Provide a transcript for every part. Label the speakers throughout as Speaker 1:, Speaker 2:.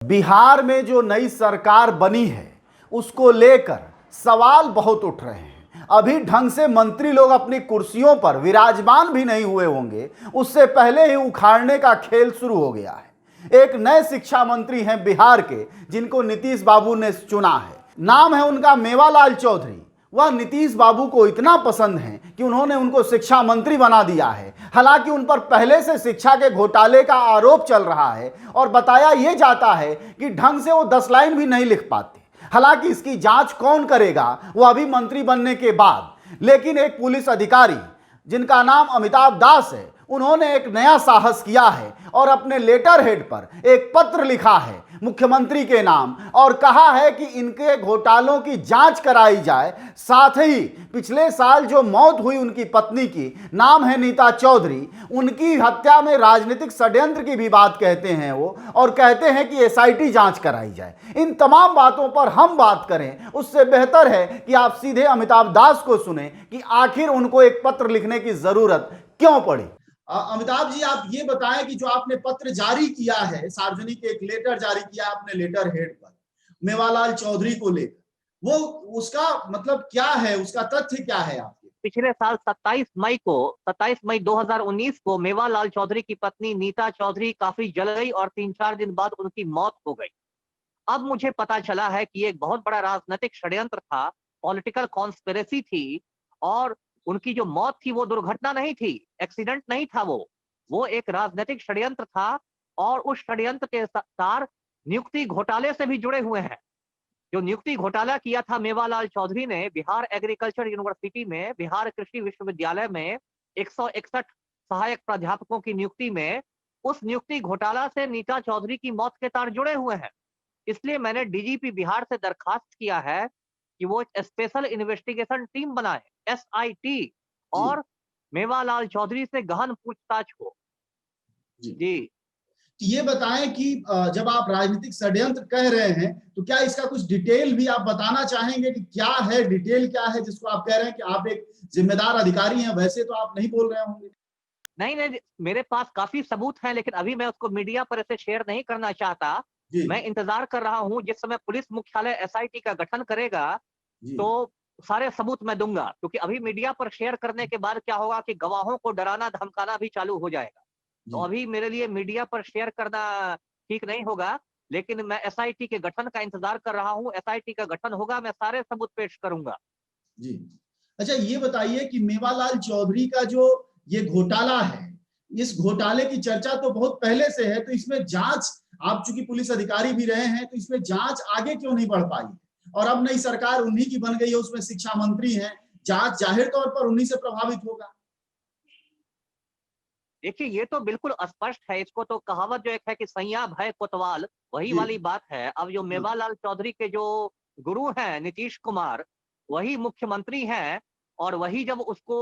Speaker 1: बिहार में जो नई सरकार बनी है उसको लेकर सवाल बहुत उठ रहे हैं। अभी ढंग से मंत्री लोग अपनी कुर्सियों पर विराजमान भी नहीं हुए होंगे, उससे पहले ही उखाड़ने का खेल शुरू हो गया है। एक नए शिक्षा मंत्री हैं बिहार के, जिनको नीतीश बाबू ने चुना है। नाम है उनका मेवालाल चौधरी। वह नीतीश बाबू को इतना पसंद है कि उन्होंने उनको शिक्षा मंत्री बना दिया है। हालांकि उन पर पहले से शिक्षा के घोटाले का आरोप चल रहा है और बताया यह जाता है कि ढंग से वो 10 लाइन भी नहीं लिख पाते। हालांकि इसकी जांच कौन करेगा वो अभी मंत्री बनने के बाद। लेकिन एक पुलिस अधिकारी जिनका नाम अमिताभ दास है, उन्होंने एक नया साहस किया है और अपने लेटर हेड पर एक पत्र लिखा है मुख्यमंत्री के नाम और कहा है कि इनके घोटालों की जांच कराई जाए। साथ ही पिछले साल जो मौत हुई उनकी पत्नी की, नाम है नीता चौधरी, उनकी हत्या में राजनीतिक षड्यंत्र की भी बात कहते हैं वो, और कहते हैं कि एसआईटी जांच कराई जाए। इन तमाम बातों पर हम बात करें उससे बेहतर है कि आप सीधे अमिताभ दास को सुने कि आखिर उनको एक पत्र लिखने की जरूरत क्यों पड़ी। अमिताभ जी, आप ये बताएं कि जो आपने पत्र जारी किया है, सार्वजनिक एक लेटर जारी किया है अपने लेटर हेड पर मेवालाल चौधरी को लेकर, वो उसका मतलब क्या है, उसका तथ्य क्या है आपके?
Speaker 2: पिछले साल 27 मई 2019 को मेवालाल चौधरी की पत्नी नीता चौधरी काफी जल गई और 3-4 दिन बाद उनकी मौत हो गई। अब मुझे पता चला है कि एक बहुत बड़ा राजनीतिक षड्यंत्र था, पॉलिटिकल कॉन्स्पिरेसी थी, और उनकी जो मौत थी वो दुर्घटना नहीं थी, एक्सीडेंट नहीं था, वो एक राजनीतिक षड्यंत्र था। और उस षड्यंत्र के तार नियुक्ति घोटाले से भी जुड़े हुए हैं। जो नियुक्ति घोटाला किया था मेवालाल चौधरी ने बिहार एग्रीकल्चर यूनिवर्सिटी में, बिहार कृषि विश्वविद्यालय में 161 सहायक प्राध्यापकों की नियुक्ति में, उस नियुक्ति घोटाला से नीता चौधरी की मौत के तार जुड़े हुए हैं। इसलिए मैंने डीजीपी बिहार से दरखास्त किया है कि वो एक स्पेशल इन्वेस्टिगेशन टीम बनाए, एसआईटी, और मेवालाल चौधरी से गहन पूछताछ हो। जी,
Speaker 1: ये बताएं कि जब आप राजनीतिक षड्यंत्र कह रहे हैं तो क्या इसका कुछ डिटेल भी आप बताना चाहेंगे कि क्या है, डिटेल क्या है जिसको आप कह रहे हैं कि आप एक जिम्मेदार अधिकारी हैं? वैसे तो आप नहीं बोल रहे होंगे।
Speaker 2: नहीं, मेरे पास काफी सबूत हैं, लेकिन अभी मैं उसको मीडिया पर ऐसे शेयर नहीं करना चाहता। मैं इंतजार कर रहा हूं जिस समय पुलिस मुख्यालय एसआईटी का गठन करेगा तो सारे सबूत मैं दूंगा, क्योंकि अभी मीडिया पर शेयर करने के बाद क्या होगा कि गवाहों को डराना धमकाना भी चालू हो जाएगा। तो अभी मेरे लिए मीडिया पर शेयर करना ठीक नहीं होगा, लेकिन मैं एसआईटी के गठन का इंतजार कर रहा हूं। एसआईटी का गठन होगा, मैं सारे सबूत पेश करूंगा।
Speaker 1: जी, अच्छा ये बताइए कि मेवालाल चौधरी का जो ये घोटाला है, इस घोटाले की चर्चा तो बहुत पहले से है, तो इसमें जांच, आप चूंकि पुलिस अधिकारी भी रहे हैं, तो इसमें जांच आगे क्यों नहीं बढ़ पाई? और अब नई सरकार उन्हीं की बन गई है, उसमें शिक्षा मंत्री हैं, जांच जाहिर तौर पर उन्हीं से प्रभावित होगा।
Speaker 2: देखिए, ये तो बिल्कुल स्पष्ट है। इसको तो कहावत जो एक है कि सैया भय कोतवाल, वही वाली बात है। अब जो मेवालाल चौधरी के जो गुरु हैं नीतीश कुमार, वही मुख्यमंत्री हैं, और वही जब उसको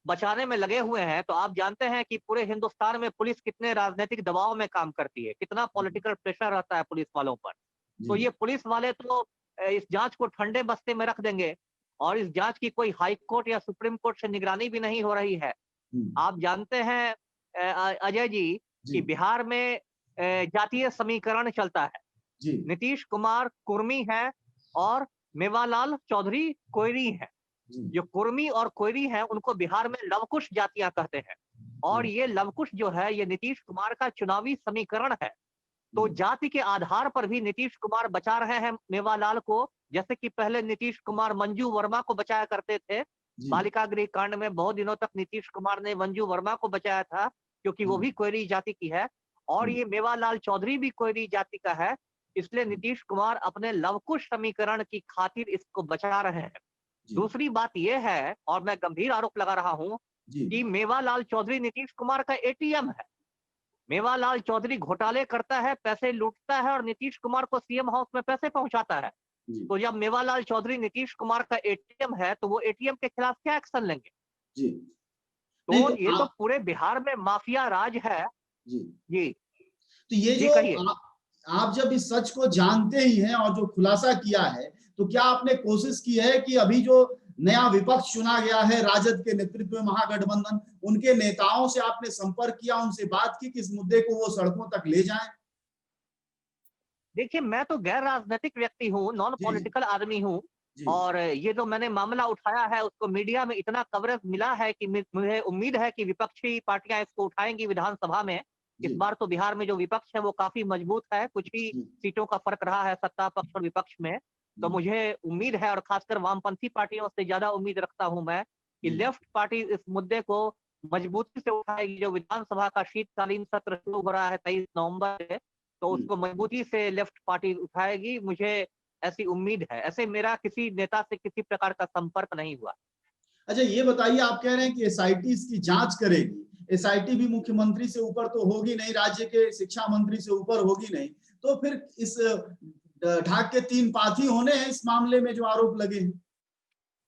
Speaker 2: बचाने में लगे हुए हैं, तो आप जानते हैं कि पूरे हिंदुस्तान में पुलिस कितने राजनीतिक दबाव में काम करती है, कितना पॉलिटिकल प्रेशर रहता है पुलिस वालों पर। तो ये पुलिस वाले तो इस जांच को ठंडे बस्ते में रख देंगे, और इस जांच की कोई हाई कोर्ट या सुप्रीम कोर्ट से निगरानी भी नहीं हो रही है। आप जानते हैं अजय जी कि बिहार में जातीय समीकरण चलता है। नीतीश कुमार कुर्मी है और मेवालाल चौधरी कोयरी है। जो कुर्मी और कोयरी हैं उनको बिहार में लवकुश जातियां कहते हैं, और ये लवकुश जो है ये नीतीश कुमार का चुनावी समीकरण है। तो जाति के आधार पर भी नीतीश कुमार बचा रहे हैं मेवालाल को, जैसे कि पहले नीतीश कुमार मंजू वर्मा को बचाया करते थे। बालिका गृह कांड में बहुत दिनों तक नीतीश कुमार ने मंजू वर्मा को बचाया था, क्योंकि वो भी कोयरी जाति की है, और ये मेवालाल चौधरी भी कोयरी जाति का है। इसलिए नीतीश कुमार अपने लवकुश समीकरण की खातिर इसको बचा रहे हैं। दूसरी बात यह है, और मैं गंभीर आरोप लगा रहा हूं, कि मेवालाल चौधरी नीतीश कुमार का एटीएम है। मेवालाल चौधरी घोटाले करता है, पैसे लूटता है, और नीतीश कुमार को सीएम हाउस में पैसे पहुंचाता है। तो जब मेवालाल चौधरी नीतीश कुमार का एटीएम है, तो वो एटीएम के खिलाफ क्या एक्शन लेंगे? तो ये तो पूरे बिहार में माफिया राज है। जी,
Speaker 1: तो ये जो आप जब इस सच को जानते ही हैं और जो खुलासा किया है, तो क्या आपने कोशिश की है कि अभी जो नया विपक्ष चुना गया है राजद के नेतृत्व में महागठबंधन, उनके नेताओं से आपने संपर्क किया, उनसे बात की कि इस मुद्दे को वो सड़कों तक ले जाएं?
Speaker 2: देखिए, मैं तो गैर राजनीतिक व्यक्ति हूँ, नॉन
Speaker 3: जी, जी,
Speaker 2: पॉलिटिकल आदमी हूँ।
Speaker 3: जी,
Speaker 2: और ये जो मैंने मामला उठाया है, उसको मीडिया में इतना कवरेज मिला है कि मुझे उम्मीद है कि विपक्षी पार्टियां इसको उठाएंगी विधानसभा में। इस
Speaker 3: जी,
Speaker 2: बार तो बिहार में जो विपक्ष है वो काफी मजबूत है, कुछ ही
Speaker 3: जी,
Speaker 2: सीटों का फर्क रहा है सत्ता पक्ष और विपक्ष में। तो
Speaker 3: जी,
Speaker 2: मुझे उम्मीद है, और खासकर वामपंथी पार्टियों से ज्यादा उम्मीद रखता हूं मैं, कि
Speaker 3: जी,
Speaker 2: लेफ्ट पार्टी इस मुद्दे को मजबूती से उठाएगी। जो विधानसभा का शीतकालीन सत्र शुरू हो रहा है 23 नवंबर से, तो
Speaker 3: हुँ।
Speaker 2: उसको मजबूती से लेफ्ट पार्टी उठाएगी, मुझे ऐसी उम्मीद है। ऐसे मेरा किसी नेता से किसी प्रकार का संपर्क नहीं हुआ।
Speaker 3: अच्छा ये बताइए, आप कह रहे हैं कि एसआईटी इसकी जांच करेगी। एसआईटी भी मुख्यमंत्री से ऊपर तो होगी नहीं, राज्य के शिक्षा मंत्री से ऊपर होगी नहीं। तो फिर इस ढाक के तीन पाथी होने हैं इस मामले में जो आरोप लगे हैं।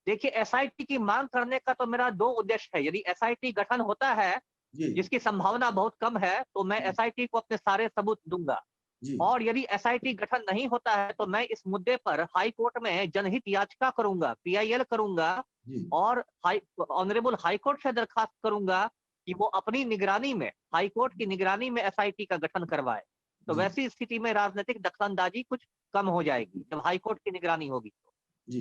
Speaker 2: देखिए, एसआईटी की मांग करने का तो मेरा 2 उद्देश्य है। यदि एसआईटी गठन होता है,
Speaker 3: जी,
Speaker 2: जिसकी संभावना बहुत कम है, तो मैं
Speaker 3: जी,
Speaker 2: एसआईटी को अपने सारे सबूत दूँगा।
Speaker 3: जी,
Speaker 2: और यदि एसआईटी गठन नहीं होता है, तो मैं इस मुद्दे पर हाई कोर्ट में जनहित याचिका करूँगा, पीआईएल करूँगा,
Speaker 3: जी,
Speaker 2: और ऑनरेबल हाई कोर्ट से दरखास्त करूँगा कि वो अपनी निगरानी में, हाई कोर्ट की निगरानी में एसआईटी का गठन करवाए। तो
Speaker 3: जी,
Speaker 2: वैसी स्थिति में राजनीतिक दखलंदाजी कुछ कम हो जाएगी, जब हाई कोर्ट की निगरानी होगी तो।
Speaker 3: जी।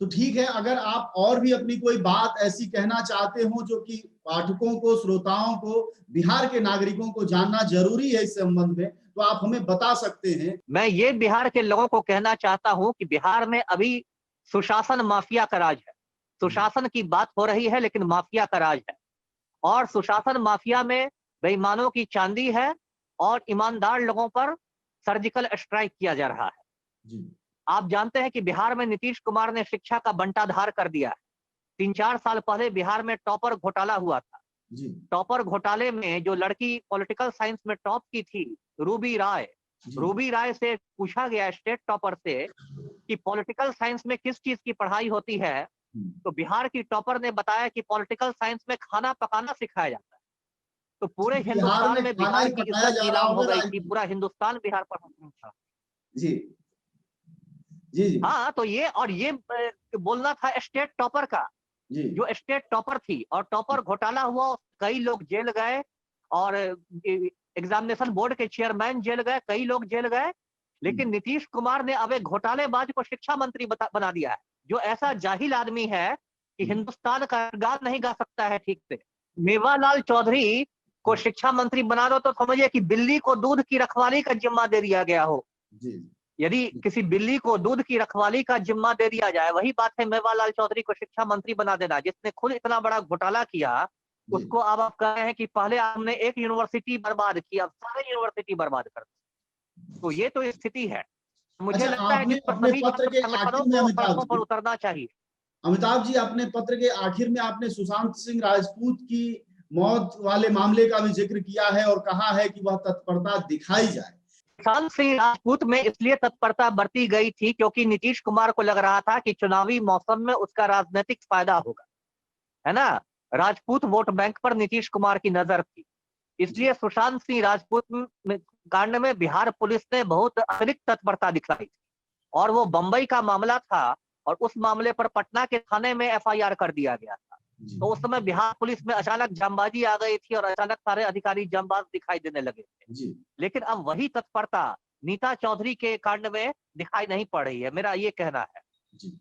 Speaker 3: तो ठीक है, अगर आप और भी अपनी कोई बात ऐसी कहना चाहते हो जो कि पाठकों को, श्रोताओं को, बिहार के नागरिकों को जानना जरूरी है इस संबंध में, तो आप हमें बता सकते हैं।
Speaker 2: मैं ये बिहार के लोगों को कहना चाहता हूँ कि बिहार में अभी सुशासन माफिया का राज है।
Speaker 3: जी,
Speaker 2: सुशासन की बात हो रही है, लेकिन माफिया का राज है। और सुशासन माफिया में बेईमानों की चांदी है, और ईमानदार लोगों पर सर्जिकल स्ट्राइक किया जा रहा है।
Speaker 3: जी,
Speaker 2: आप जानते हैं कि बिहार में नीतीश कुमार ने शिक्षा का बंटाधार कर दिया है। 3-4 साल पहले बिहार में टॉपर घोटाला हुआ था।
Speaker 3: जी,
Speaker 2: टॉपर घोटाले में जो लड़की पॉलिटिकल साइंस में टॉप की थी, रूबी राय,
Speaker 3: जी,
Speaker 2: रूबी राय से पूछा गया स्टेट टॉपर से कि पॉलिटिकल साइंस में किस चीज की पढ़ाई होती है,
Speaker 3: हुँ।
Speaker 2: तो बिहार की टॉपर ने बताया कि पॉलिटिकल साइंस में खाना पकाना सिखाया जाता है। तो पूरे
Speaker 3: बिहार
Speaker 2: हिंदुस्तान
Speaker 3: में
Speaker 2: में
Speaker 3: खाना
Speaker 2: बिहार
Speaker 3: ही
Speaker 2: की
Speaker 3: पकाया
Speaker 2: इज्जत
Speaker 3: जा रहा
Speaker 2: नीलाम हो
Speaker 3: होगा
Speaker 2: गई थी,
Speaker 3: राजनीति।
Speaker 2: पूरा हिंदुस्तान बिहार पर हुक्म था।
Speaker 3: जी, जी, जी,
Speaker 2: हाँ, तो ये बोलना था स्टेट टॉपर का,
Speaker 3: जी,
Speaker 2: जो स्टेट टॉपर थी। और टॉपर घोटाला हुआ, कई लोग जेल गए, और एग्जामिनेशन बोर्ड के चेयरमैन जेल गए, कई लोग जेल गए।
Speaker 3: हुँ,
Speaker 2: लेकिन नीतीश कुमार ने अब एक घोटालेबाज को शिक्षा मंत्री बना दिया है, जो ऐसा जाहिल आदमी है कि
Speaker 3: हुँ,
Speaker 2: हिंदुस्तान का गान नहीं गा सकता है ठीक से। मेवालाल चौधरी को
Speaker 3: हुँ,
Speaker 2: शिक्षा मंत्री बना दो तो समझिए कि बिल्ली को दूध की रखवाली का जिम्मा दे दिया गया हो।
Speaker 3: जी,
Speaker 2: यदि
Speaker 3: जी,
Speaker 2: किसी बिल्ली को दूध की रखवाली का जिम्मा दे दिया जाए, वही बात है मेवालाल चौधरी को शिक्षा मंत्री बना देना, जिसने खुद इतना बड़ा घोटाला किया।
Speaker 3: जी।
Speaker 2: उसको अब आप कह रहे हैं कि पहले हमने एक यूनिवर्सिटी बर्बाद की, अब सारे यूनिवर्सिटी बर्बाद कर दी। तो ये तो स्थिति है। मुझे
Speaker 3: अच्छा,
Speaker 2: लगता है
Speaker 3: आपने
Speaker 2: जिस पर
Speaker 3: अपने
Speaker 2: सभी
Speaker 3: पत्र
Speaker 2: छात्र
Speaker 3: के
Speaker 2: संगठनों
Speaker 3: आखिर में
Speaker 2: को सड़कों पर उतरना चाहिए।
Speaker 3: अमिताभ जी, अपने पत्र के आखिर में आपने सुशांत सिंह राजपूत की मौत वाले मामले का भी ज़िक्र किया है और कहा है कि वह तत्परता दिखाई जाए।
Speaker 2: सुशांत सिंह राजपूत में इसलिए तत्परता बरती गई थी क्योंकि नीतीश कुमार को लग रहा था कि चुनावी मौसम में उसका राजनीतिक फायदा होगा, है ना? राजपूत वोट बैंक पर नीतीश कुमार की नजर थी।
Speaker 3: जी,
Speaker 2: इसलिए सुशांत सिंह राजपूत कांड में बिहार पुलिस ने बहुत अतिरिक्त तत्परता दिखाई थी। और वो बंबई का मामला था, और उस मामले पर पटना के थाने में एफआईआर कर दिया गया था।
Speaker 3: जी,
Speaker 2: तो उस समय बिहार पुलिस में अचानक जामबाजी आ गई थी, और अचानक सारे अधिकारी जामबाज दिखाई देने लगे थे।
Speaker 3: जी,
Speaker 2: लेकिन अब वही तत्परता नीता चौधरी के कांड में दिखाई नहीं पड़ रही है, मेरा ये कहना है।
Speaker 3: जी,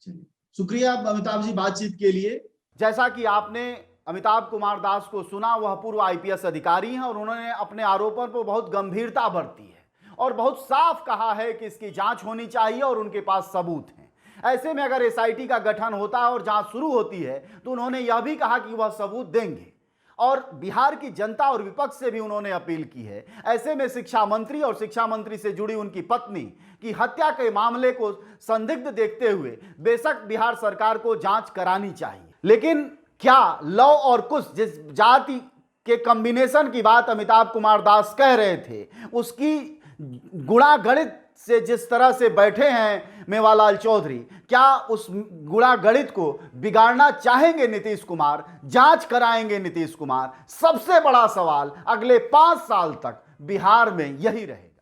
Speaker 3: चलिए। शुक्रिया अमिताभ जी बातचीत के लिए।
Speaker 1: जैसा कि आपने अमिताभ कुमार दास को सुना, वह पूर्व आईपीएस अधिकारी हैं और उन्होंने अपने आरोपों पर बहुत गंभीरता बरती है और बहुत साफ कहा है कि इसकी जांच होनी चाहिए और उनके पास सबूत हैं। ऐसे में अगर एसआईटी का गठन होता है और जांच शुरू होती है तो उन्होंने यह भी कहा कि वह सबूत देंगे, और बिहार की जनता और विपक्ष से भी उन्होंने अपील की है। ऐसे में शिक्षा मंत्री और शिक्षा मंत्री से जुड़ी उनकी पत्नी की हत्या के मामले को संदिग्ध देखते हुए बेशक बिहार सरकार को जांच करानी चाहिए। लेकिन क्या लव और कुश, जिस जाति के कॉम्बिनेशन की बात अमिताभ कुमार दास कह रहे थे, उसकी गुणा गणित से जिस तरह से बैठे हैं मेवालाल चौधरी, क्या उस गुणा गणित को बिगाड़ना चाहेंगे नीतीश कुमार? जांच कराएंगे नीतीश कुमार? सबसे बड़ा सवाल अगले 5 साल तक बिहार में यही रहेगा।